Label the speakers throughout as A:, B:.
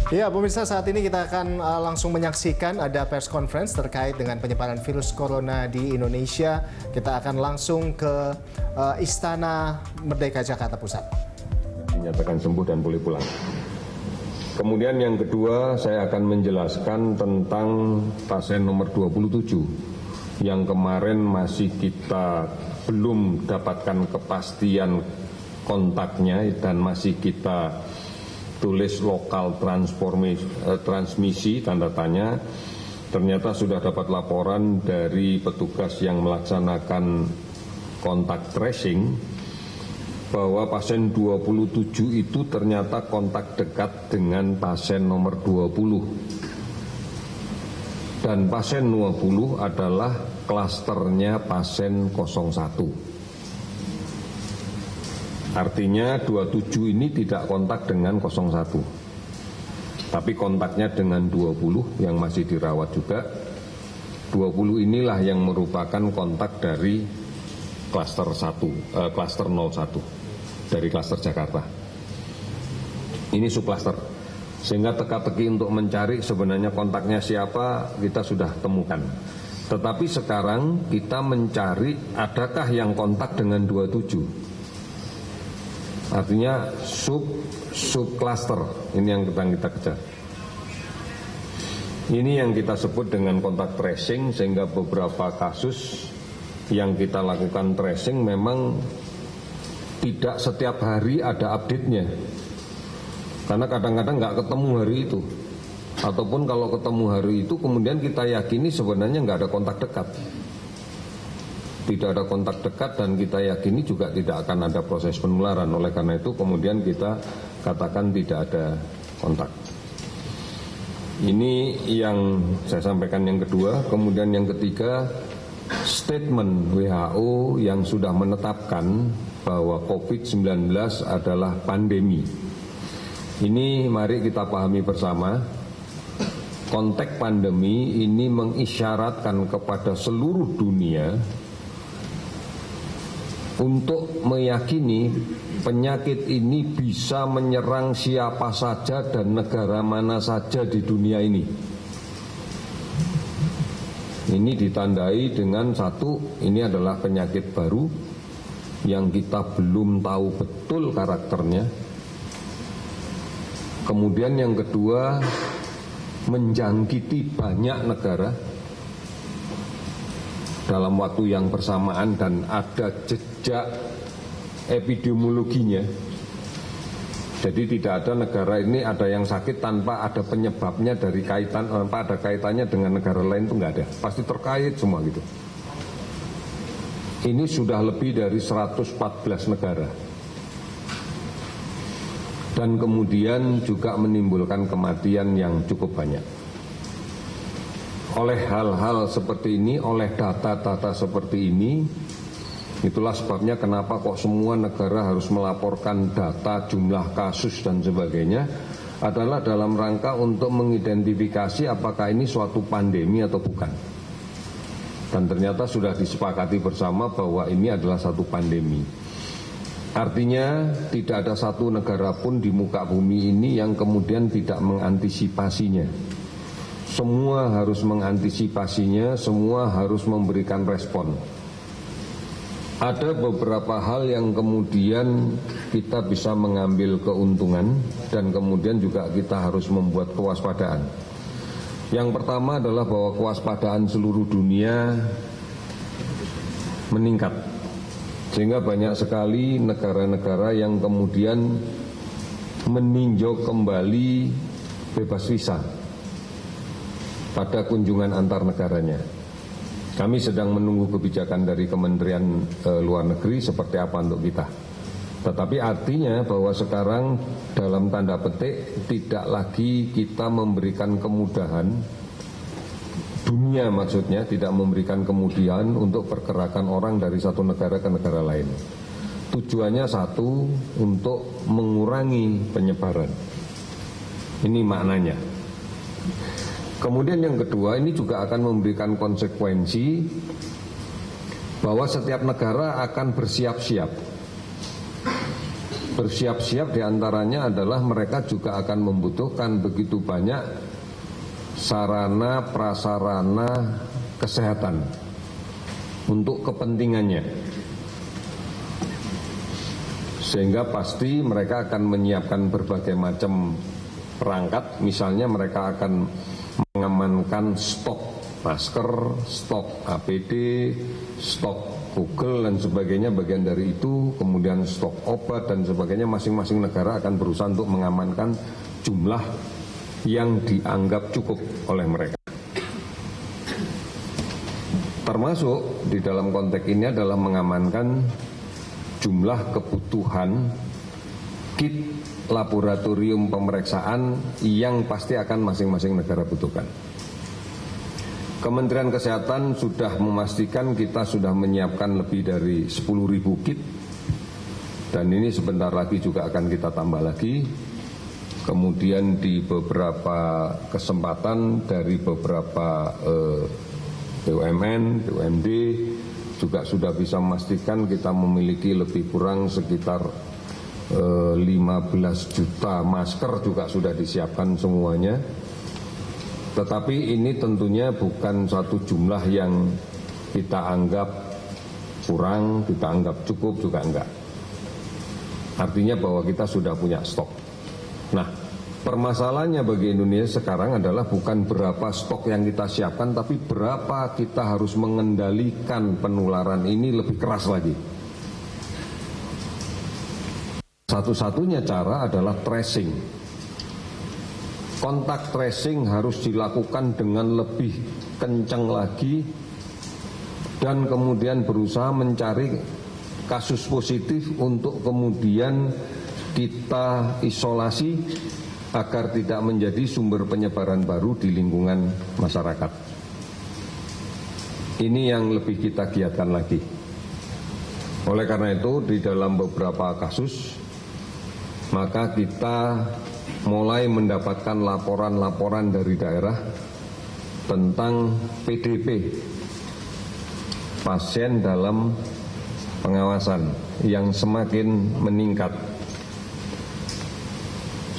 A: Ya, pemirsa, saat ini kita akan langsung menyaksikan ada press conference terkait dengan penyebaran virus corona di Indonesia. Kita akan langsung ke Istana Merdeka Jakarta Pusat.
B: Dinyatakan sembuh dan boleh pulang. Kemudian yang kedua, saya akan menjelaskan tentang pasien nomor 27 yang kemarin masih kita belum dapatkan kepastian kontaknya dan masih kita tulis lokal transmisi tanda tanya. Ternyata sudah dapat laporan dari petugas yang melaksanakan kontak tracing bahwa pasien 27 itu ternyata kontak dekat dengan pasien nomor 20. Dan pasien 20 adalah klasternya pasien 01. Artinya 27 ini tidak kontak dengan 01, tapi kontaknya dengan 20 yang masih dirawat juga. 20 inilah yang merupakan kontak dari klaster 01 dari klaster Jakarta. Ini subklaster. Sehingga teka-teki untuk mencari sebenarnya kontaknya siapa kita sudah temukan. Tetapi sekarang kita mencari adakah yang kontak dengan 27. Artinya subklaster ini yang kita kejar. Ini yang kita sebut dengan kontak tracing, sehingga beberapa kasus yang kita lakukan tracing memang tidak setiap hari ada update-nya. Karena kadang-kadang nggak ketemu hari itu. Ataupun kalau ketemu hari itu kemudian kita yakini sebenarnya nggak ada kontak dekat. Tidak ada kontak dekat dan kita yakini juga tidak akan ada proses penularan. Oleh karena itu kemudian kita katakan tidak ada kontak. Ini yang saya sampaikan yang kedua. Kemudian yang ketiga, statement WHO yang sudah menetapkan bahwa COVID-19 adalah pandemi. Ini mari kita pahami bersama. Konteks pandemi ini mengisyaratkan kepada seluruh dunia untuk meyakini penyakit ini bisa menyerang siapa saja dan negara mana saja di dunia ini. Ini ditandai dengan satu, ini adalah penyakit baru yang kita belum tahu betul karakternya. Kemudian yang kedua, menjangkiti banyak negara dalam waktu yang bersamaan dan ada jejak epidemiologinya. Jadi tidak ada negara ini ada yang sakit tanpa ada penyebabnya dari tanpa ada kaitannya dengan negara lain, itu nggak ada. Pasti terkait semua gitu. Ini sudah lebih dari 114 negara. Dan kemudian juga menimbulkan kematian yang cukup banyak. Oleh hal-hal seperti ini, oleh data-data seperti ini, itulah sebabnya kenapa kok semua negara harus melaporkan data jumlah kasus dan sebagainya, adalah dalam rangka untuk mengidentifikasi apakah ini suatu pandemi atau bukan. Dan ternyata sudah disepakati bersama bahwa ini adalah satu pandemi. Artinya tidak ada satu negara pun di muka bumi ini yang kemudian tidak mengantisipasinya. Semua harus mengantisipasinya, semua harus memberikan respon. Ada beberapa hal yang kemudian kita bisa mengambil keuntungan dan kemudian juga kita harus membuat kewaspadaan. Yang pertama adalah bahwa kewaspadaan seluruh dunia meningkat. Sehingga banyak sekali negara-negara yang kemudian meninjau kembali bebas visa pada kunjungan antar negaranya. Kami sedang menunggu kebijakan dari Kementerian Luar Negeri seperti apa untuk kita. Tetapi artinya bahwa sekarang dalam tanda petik tidak lagi kita memberikan kemudahan, dunia maksudnya tidak memberikan kemudahan untuk pergerakan orang dari satu negara ke negara lain. Tujuannya satu, untuk mengurangi penyebaran. Ini maknanya. Kemudian yang kedua, ini juga akan memberikan konsekuensi bahwa setiap negara akan bersiap-siap bersiap-siap diantaranya adalah mereka juga akan membutuhkan begitu banyak sarana prasarana kesehatan untuk kepentingannya, sehingga pasti mereka akan menyiapkan berbagai macam perangkat. Misalnya mereka akan mengamankan stok masker, stok APD, stok Google dan sebagainya, bagian dari itu, kemudian stok obat dan sebagainya. Masing-masing negara akan berusaha untuk mengamankan jumlah yang dianggap cukup oleh mereka. Termasuk di dalam konteks ini adalah mengamankan jumlah kebutuhan kit laboratorium pemeriksaan yang pasti akan masing-masing negara butuhkan. Kementerian Kesehatan sudah memastikan kita sudah menyiapkan lebih dari 10.000 kit, dan ini sebentar lagi juga akan kita tambah lagi. Kemudian di beberapa kesempatan dari beberapa BUMN, BUMD juga sudah bisa memastikan kita memiliki lebih kurang sekitar 15 juta masker juga sudah disiapkan semuanya. Tetapi ini tentunya bukan satu jumlah yang kita anggap kurang, kita anggap cukup, juga enggak. Artinya bahwa kita sudah punya stok. Nah, permasalahannya bagi Indonesia sekarang adalah bukan berapa stok yang kita siapkan, tapi berapa kita harus mengendalikan penularan ini lebih keras lagi. Satu-satunya cara adalah tracing. Kontak tracing harus dilakukan dengan lebih kencang lagi, dan kemudian berusaha mencari kasus positif untuk kemudian kita isolasi agar tidak menjadi sumber penyebaran baru di lingkungan masyarakat. Ini yang lebih kita giatkan lagi. Oleh karena itu, di dalam beberapa kasus, maka kita mulai mendapatkan laporan-laporan dari daerah tentang PDP, pasien dalam pengawasan, yang semakin meningkat.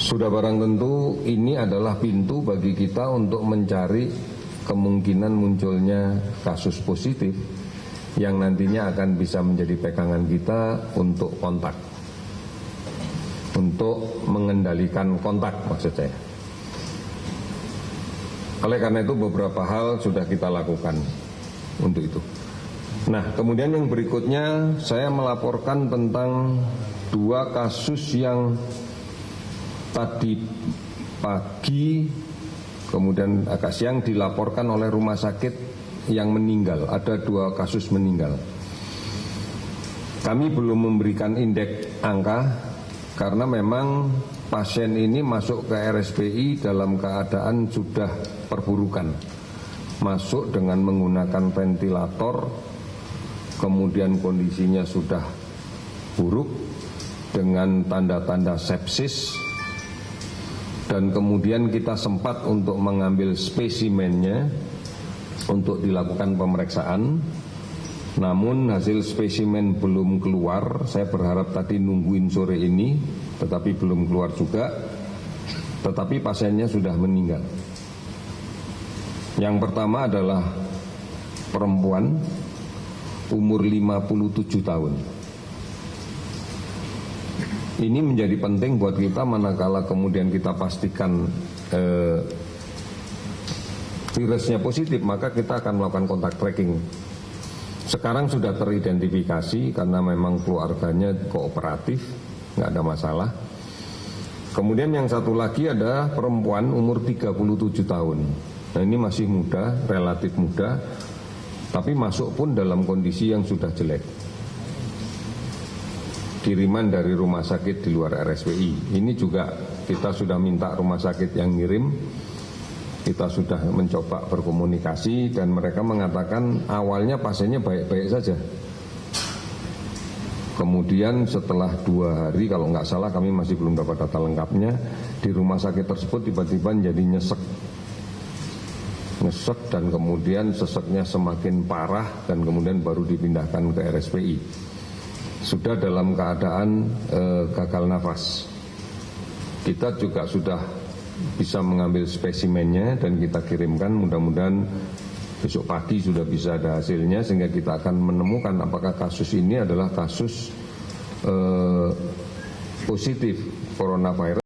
B: Sudah barang tentu ini adalah pintu bagi kita untuk mencari kemungkinan munculnya kasus positif yang nantinya akan bisa menjadi pegangan kita untuk kontak, untuk mengendalikan kontak maksud saya. Oleh karena itu beberapa hal sudah kita lakukan untuk itu. Nah, kemudian yang berikutnya saya melaporkan tentang 2 kasus yang tadi pagi kemudian agak siang dilaporkan oleh rumah sakit yang meninggal. Ada 2 kasus meninggal. Kami belum memberikan indeks angka karena memang pasien ini masuk ke RSPI dalam keadaan sudah perburukan. Masuk dengan menggunakan ventilator, kemudian kondisinya sudah buruk dengan tanda-tanda sepsis, dan kemudian kita sempat untuk mengambil spesimennya untuk dilakukan pemeriksaan. Namun hasil spesimen belum keluar. Saya berharap tadi nungguin sore ini, tetapi belum keluar juga. Tetapi pasiennya sudah meninggal. Yang pertama adalah perempuan umur 57 tahun. Ini menjadi penting buat kita manakala kemudian kita pastikan virusnya positif, maka kita akan melakukan kontak tracking. Sekarang sudah teridentifikasi karena memang keluarganya kooperatif, nggak ada masalah. Kemudian yang satu lagi ada perempuan umur 37 tahun. Nah, ini masih muda, relatif muda, tapi masuk pun dalam kondisi yang sudah jelek. Kiriman dari rumah sakit di luar RSPI. Ini juga kita sudah minta rumah sakit yang ngirim. Kita sudah mencoba berkomunikasi dan mereka mengatakan awalnya pasiennya baik-baik saja. Kemudian setelah 2 hari, kalau nggak salah kami masih belum dapat data lengkapnya, di rumah sakit tersebut tiba-tiba jadi nyesek dan kemudian seseknya semakin parah dan kemudian baru dipindahkan ke RSPI. sudah dalam keadaan gagal nafas. Kita juga sudah bisa mengambil spesimennya dan kita kirimkan, mudah-mudahan besok pagi sudah bisa ada hasilnya sehingga kita akan menemukan apakah kasus ini adalah kasus positif coronavirus.